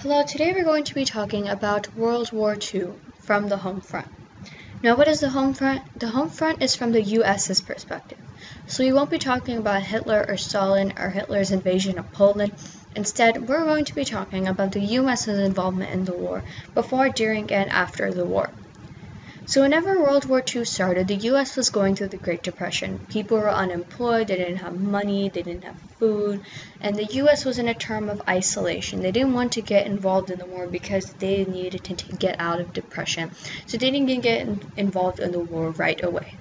Hello, today we're going to be talking about World War II from the Homefront. Now, what is the Homefront? The Homefront is from the US's perspective. So we won't be talking about Hitler or Stalin or Hitler's invasion of Poland. Instead, we're going to be talking about the US's involvement in the war before, during, and after the war. So whenever World War II started, the US was going through the Great Depression. People were unemployed, they didn't have money, they didn't have food, and the US was in a term of isolation. They didn't want to get involved in the war because they needed to get out of depression. So they didn't get involved in the war right away.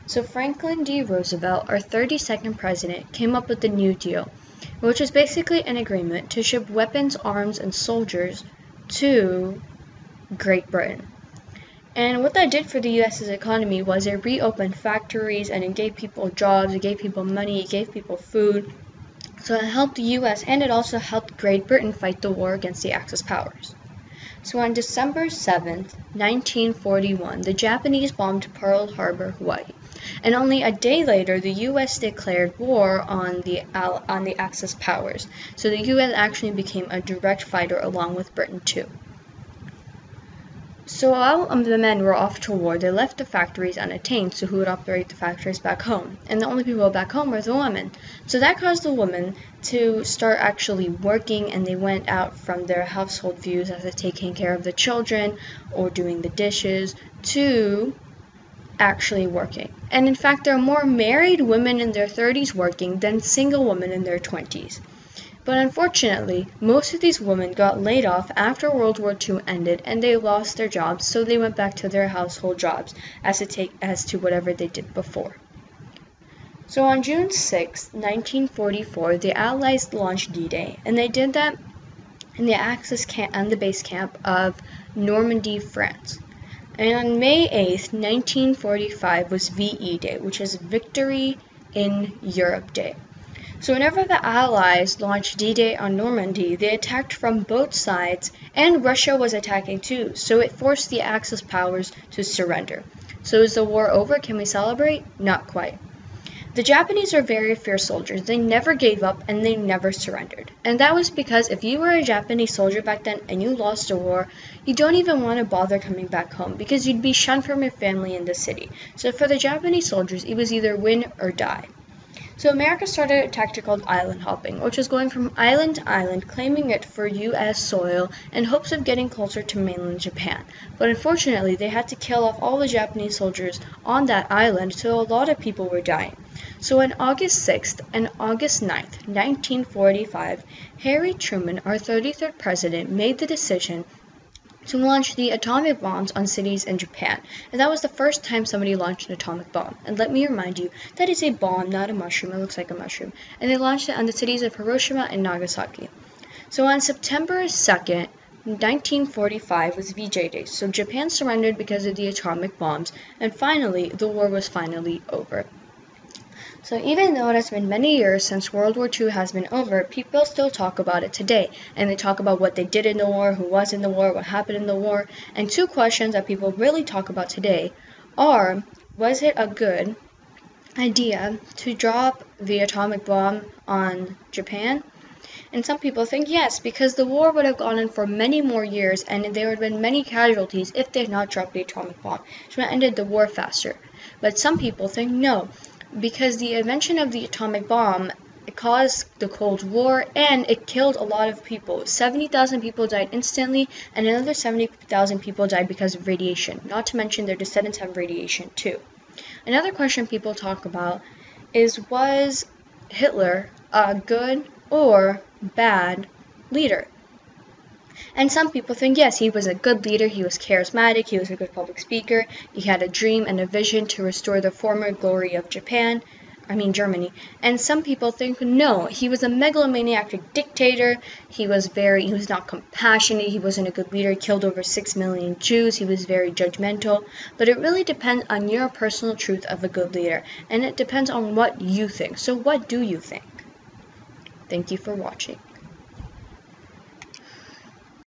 So Franklin D. Roosevelt, our 32nd president, came up with the New Deal, which was basically an agreement to ship weapons, arms, and soldiers to Great Britain. And what that did for the US's economy was it reopened factories and it gave people jobs, it gave people money, it gave people food. So it helped the US and it also helped Great Britain fight the war against the Axis powers. So on December 7th, 1941, the Japanese bombed Pearl Harbor, Hawaii. And only a day later, the US declared war on the Axis powers. So the US actually became a direct fighter along with Britain too. So while the men were off to war, they left the factories unattained, so who would operate the factories back home? And the only people back home were the women. So that caused the women to start actually working, and they went out from their household views as taking care of the children or doing the dishes to actually working. And in fact, there are more married women in their 30s working than single women in their 20s. But unfortunately, most of these women got laid off after World War II ended and they lost their jobs, so they went back to their household jobs as to whatever they did before. So on June 6, 1944, the Allies launched D-Day, and they did that in the Axis camp and the base camp of Normandy, France. And on May 8, 1945 was VE Day, which is Victory in Europe Day. So whenever the Allies launched D-Day on Normandy, they attacked from both sides, and Russia was attacking too, so it forced the Axis powers to surrender. So is the war over? Can we celebrate? Not quite. The Japanese are very fierce soldiers. They never gave up and they never surrendered. And that was because if you were a Japanese soldier back then and you lost a war, you don't even want to bother coming back home because you'd be shunned from your family in the city. So for the Japanese soldiers, it was either win or die. So America started a tactic called island hopping, which was going from island to island, claiming it for U.S. soil in hopes of getting closer to mainland Japan. But unfortunately, they had to kill off all the Japanese soldiers on that island, so a lot of people were dying. So on August 6th and August 9th, 1945, Harry Truman, our 33rd president, made the decision to launch the atomic bombs on cities in Japan. And that was the first time somebody launched an atomic bomb. And let me remind you, that is a bomb, not a mushroom. It looks like a mushroom. And they launched it on the cities of Hiroshima and Nagasaki. So on September 2nd, 1945 was VJ Day. So Japan surrendered because of the atomic bombs. And finally, the war was finally over. So even though it has been many years since World War II has been over, people still talk about it today. And they talk about what they did in the war, who was in the war, what happened in the war. And two questions that people really talk about today are, was it a good idea to drop the atomic bomb on Japan? And some people think yes, because the war would have gone on for many more years and there would have been many casualties if they had not dropped the atomic bomb. So it ended the war faster. But some people think no, because the invention of the atomic bomb caused the Cold War and it killed a lot of people. 70,000 people died instantly and another 70,000 people died because of radiation. Not to mention their descendants have radiation too. Another question people talk about is, was Hitler a good or bad leader? And some people think, yes, he was a good leader, he was charismatic, he was a good public speaker, he had a dream and a vision to restore the former glory of Germany. And some people think, no, he was a megalomaniac dictator, he was not compassionate, he wasn't a good leader, he killed over 6 million Jews, he was very judgmental. But it really depends on your personal truth of a good leader, and it depends on what you think. So what do you think? Thank you for watching.